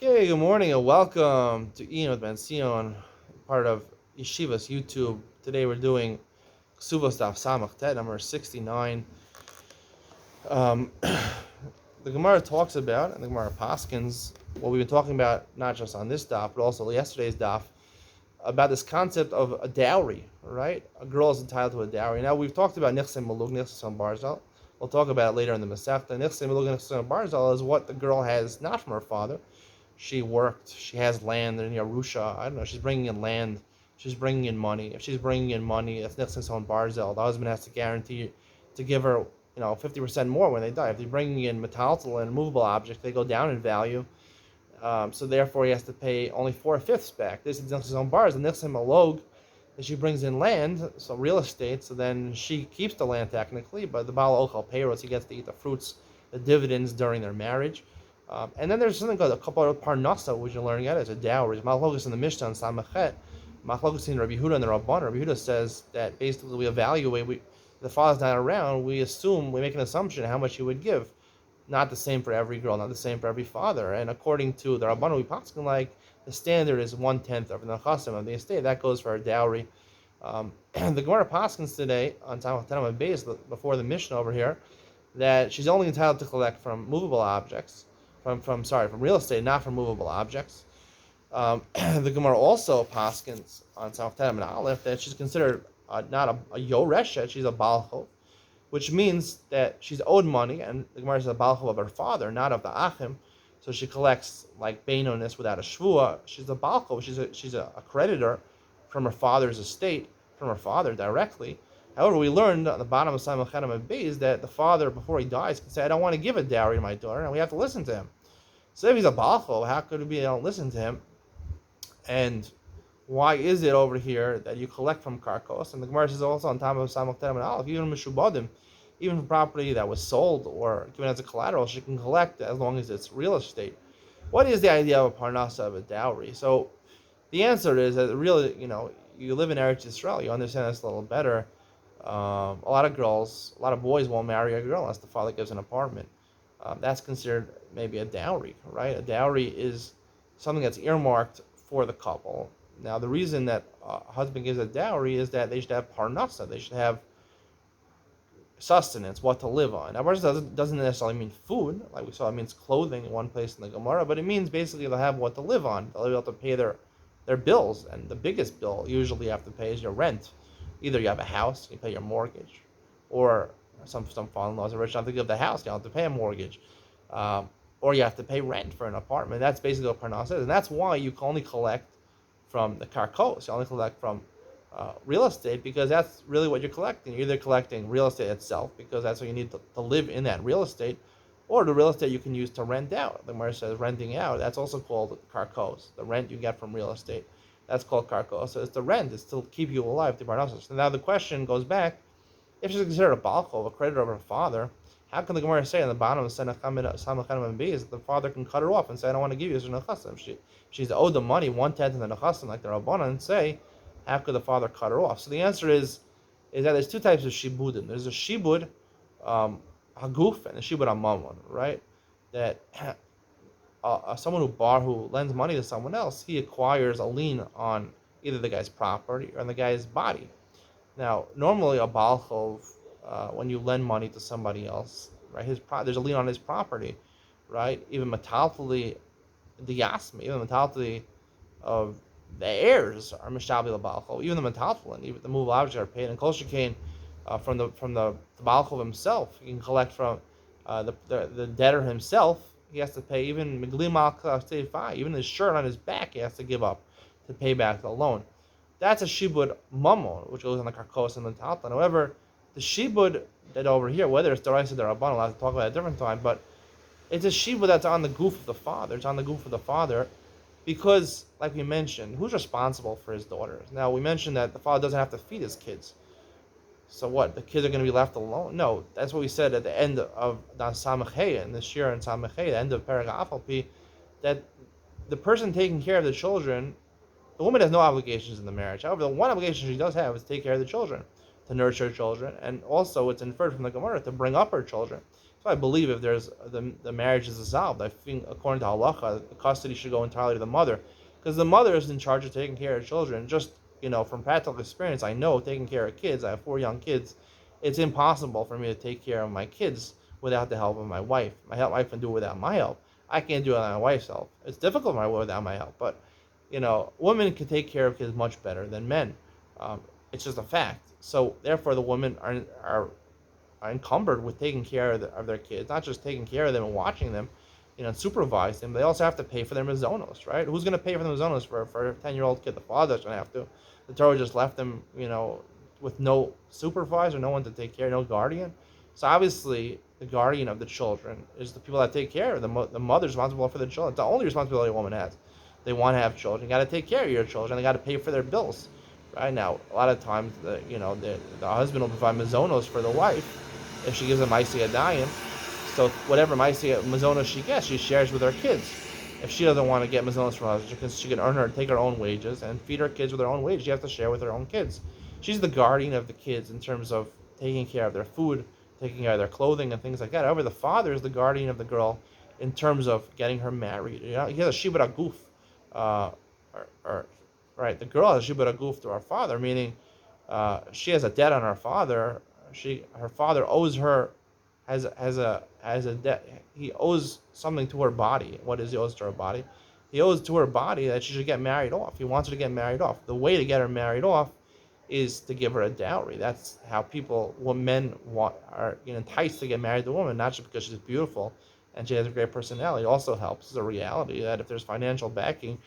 Okay, good morning and welcome to Iyun with Benzion, part of Yeshiva's YouTube. Today we're doing Kesubos Daf Samach Tet, number 69. Um, the Gemara talks about, and the Gemara Paskins, what we've been talking about, not just on this daf, but also yesterday's daf, about this concept of a dowry, right? A girl is entitled to a dowry. Now, we've talked about Nichse Malug, Nichse Barzal. We'll talk about it later in the Masechta. Nichse Malug, Nichse Barzal is what the girl has not from her father. She worked, she has land in Yarusha. I don't know, she's bringing in land, she's bringing in money. If she's bringing in money, that's Nichse on Barzel. The husband has to guarantee to give her, 50% more when they die. If they're bringing in metaltal and movable objects, they go down in value. So therefore, he has to pay only 4/5 back. This is Nichse on Barzel. Nichse Malog, that she brings in land, so real estate, so then she keeps the land technically, but the Baal Ochal Peiros, he gets to eat the fruits, the dividends during their marriage. And then there's something called a couple of parnasa, which you're learning at as a dowry. Machlokus in the Mishnah and Samachet, Machlokus in Rabbi Yehuda and the Rabban. Rabbi Yehuda says that basically we evaluate, the father's not around, we make an assumption how much he would give. Not the same for every girl, not the same for every father. And according to the Rabban, we paskin like the standard is 1/10 of the chasim of the estate. That goes for a dowry. The Gemara paskins today on Tanam Beis before the Mishnah over here that she's only entitled to collect from movable objects, from real estate, not from movable objects. The Gemara also paskins on Tanam and Aleph that she's considered not a yoreshet, she's a balchov, which means that she's owed money, and the Gemara is a balchov of her father, not of the achim. So she collects like beinonis without a shvua. She's a balchov. She's a creditor from her father's estate, from her father directly. However, we learned on the bottom of Simon Chedim and Beis that the father, before he dies, can say, "I don't want to give a dowry to my daughter," and we have to listen to him. So if he's a balchov, how could it be I don't listen to him? And why is it over here that you collect from karkos? And the Gemara says also on top of Simon Chedim and Aleph, even mishubadim, even for property that was sold or given as a collateral, she can collect as long as it's real estate. What is the idea of a parnasa of a dowry? So the answer is that really, you live in Eretz Yisrael, you understand this a little better. A lot of boys won't marry a girl unless the father gives an apartment. That's considered maybe a dowry, right? A dowry is something that's earmarked for the couple. Now, the reason that a husband gives a dowry is that they should have parnasa, they should have sustenance, what to live on. Now, doesn't necessarily mean food, like we saw. It means clothing in one place in the Gemara, but it means basically they'll have what to live on. They'll be able to pay their bills, and the biggest bill usually you have to pay is your rent. Either you have a house, you pay your mortgage, or some father-in-laws are rich enough to give the house, you don't have to pay a mortgage, or you have to pay rent for an apartment. That's basically what parnas is, and that's why you can only collect from the karkos. You only collect from real estate, because that's really what you're collecting. You're either collecting real estate itself, because that's what you need to live in that real estate, or the real estate you can use to rent out. The Gemara says renting out, that's also called karkos. The rent you get from real estate, that's called karkos. So it's the rent, it's to keep you alive, the parnasos. So now the question goes back, if she's considered a balchov, a creditor of her father, how can the Gemara say on the bottom of Samachem and Beis that the father can cut her off and say, "I don't want to give you this nechasim"? She's owed the money 1/10 of the nechasim, like the Rabbanan, and say, how could the father cut her off? So the answer is that there's two types of shibudim. There's a shibud haguf and a shibud hamamon, right? That someone who lends money to someone else, he acquires a lien on either the guy's property or on the guy's body. Now, normally a balchov, when you lend money to somebody else, right, there's a lien on his property, right? Even metaltally, the yasmi, even metaltally of the heirs are mishabli balchov. Even the metaltalin, even the movable objects are paid. And kol shekain from the balchov himself, he can collect from the debtor himself. He has to pay even even his shirt on his back. He has to give up to pay back the loan. That's a shibud mamon, which goes on the karkos and the metaltalin. However, the shibud that over here, whether it's deraisa or rabban, I'll have to talk about it at a different time, but it's a shibud that's on the goof of the father. It's on the goof of the father. Because, like we mentioned, who's responsible for his daughters? Now, we mentioned that the father doesn't have to feed his kids. So what? The kids are going to be left alone? No, that's what we said at the end of Samachei, in this year in Samachei, the end of Perek Afalpi, that the person taking care of the children, the woman has no obligations in the marriage. However, the one obligation she does have is to take care of the children, to nurture children, and also it's inferred from the Gemara to bring up her children. So I believe if there's the marriage is dissolved, I think according to halacha, the custody should go entirely to the mother, because the mother is in charge of taking care of children. Just from practical experience, I know taking care of kids. I have 4 young kids. It's impossible for me to take care of my kids without the help of my wife. My wife can do it without my help. I can't do it without my wife's help. It's difficult without my help, but women can take care of kids much better than men. Um, it's just a fact. So therefore, the women are encumbered with taking care of their kids, not just taking care of them and watching them, and supervise them. They also have to pay for their mazonos, right? Who's going to pay for the mazonos for a 10-year-old kid? The father doesn't have to. The Torah just left them, with no supervisor, no one to take care, no guardian. So obviously, the guardian of the children is the people that take care of them. The mother's responsible for the children. It's the only responsibility a woman has. They want to have children. You got to take care of your children. They got to pay for their bills. Right now, a lot of times, the husband will provide mazonos for the wife if she gives a maisi adayim. So whatever maisi mazonos she gets, she shares with her kids. If she doesn't want to get mazonos from her husband, because she can take her own wages and feed her kids with her own wages, she has to share with her own kids. She's the guardian of the kids in terms of taking care of their food, taking care of their clothing, and things like that. However, the father is the guardian of the girl in terms of getting her married. He has a shibud aguf, right? The girl has a shibud aguf to her father, meaning she has a debt on her father. Her father owes her, has a debt. He owes something to her body. What is he owes to her body? He owes to her body that she should get married off. He wants her to get married off. The way to get her married off is to give her a dowry. That's how men are enticed to get married to a woman, not just because she's beautiful and she has a great personality. It also helps. It's a reality that if there's financial backing,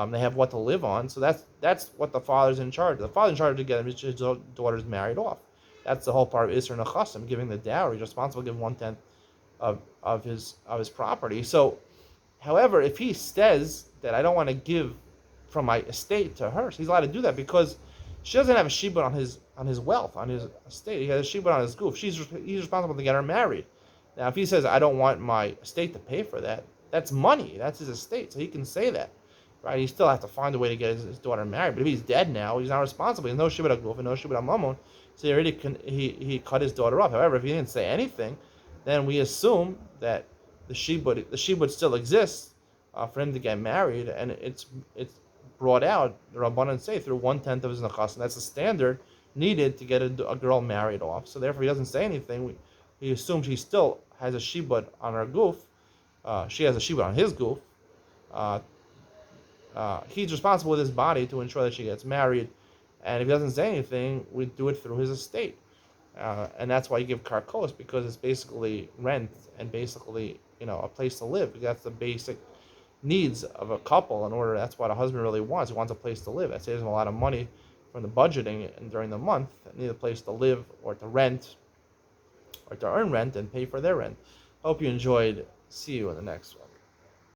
they have what to live on. So that's what the father's in charge of. The father's in charge of getting his daughters married off. That's the whole part of Isser Nechasim, giving the dowry. He's responsible to give 1/10 of his property. So, however, if he says that I don't want to give from my estate to her, he's allowed to do that because she doesn't have a shibud on his wealth, on his estate. He has a shibud on his goof. He's responsible to get her married. Now, if he says I don't want my estate to pay for that, that's money. That's his estate, so he can say that, right? He still has to find a way to get his daughter married. But if he's dead now, he's not responsible. There's no shibud on goof and no shibud on mammon. So he cut his daughter off. However, if he didn't say anything, then we assume that the shibud still exists for him to get married, and it's brought out, the Rabbanan say, through 1/10 of his nechasim. That's the standard needed to get a girl married off. So therefore, he doesn't say anything. He assumes he still has a shibud on her goof. She has a shibud on his goof. He's responsible with his body to ensure that she gets married. And if he doesn't say anything, we do it through his estate. And that's why you give karkos, because it's basically rent and basically, a place to live. That's the basic needs of a couple in order. That's what a husband really wants. He wants a place to live. That saves him a lot of money from the budgeting and during the month. They need a place to live or to rent or to earn rent and pay for their rent. Hope you enjoyed. See you in the next one.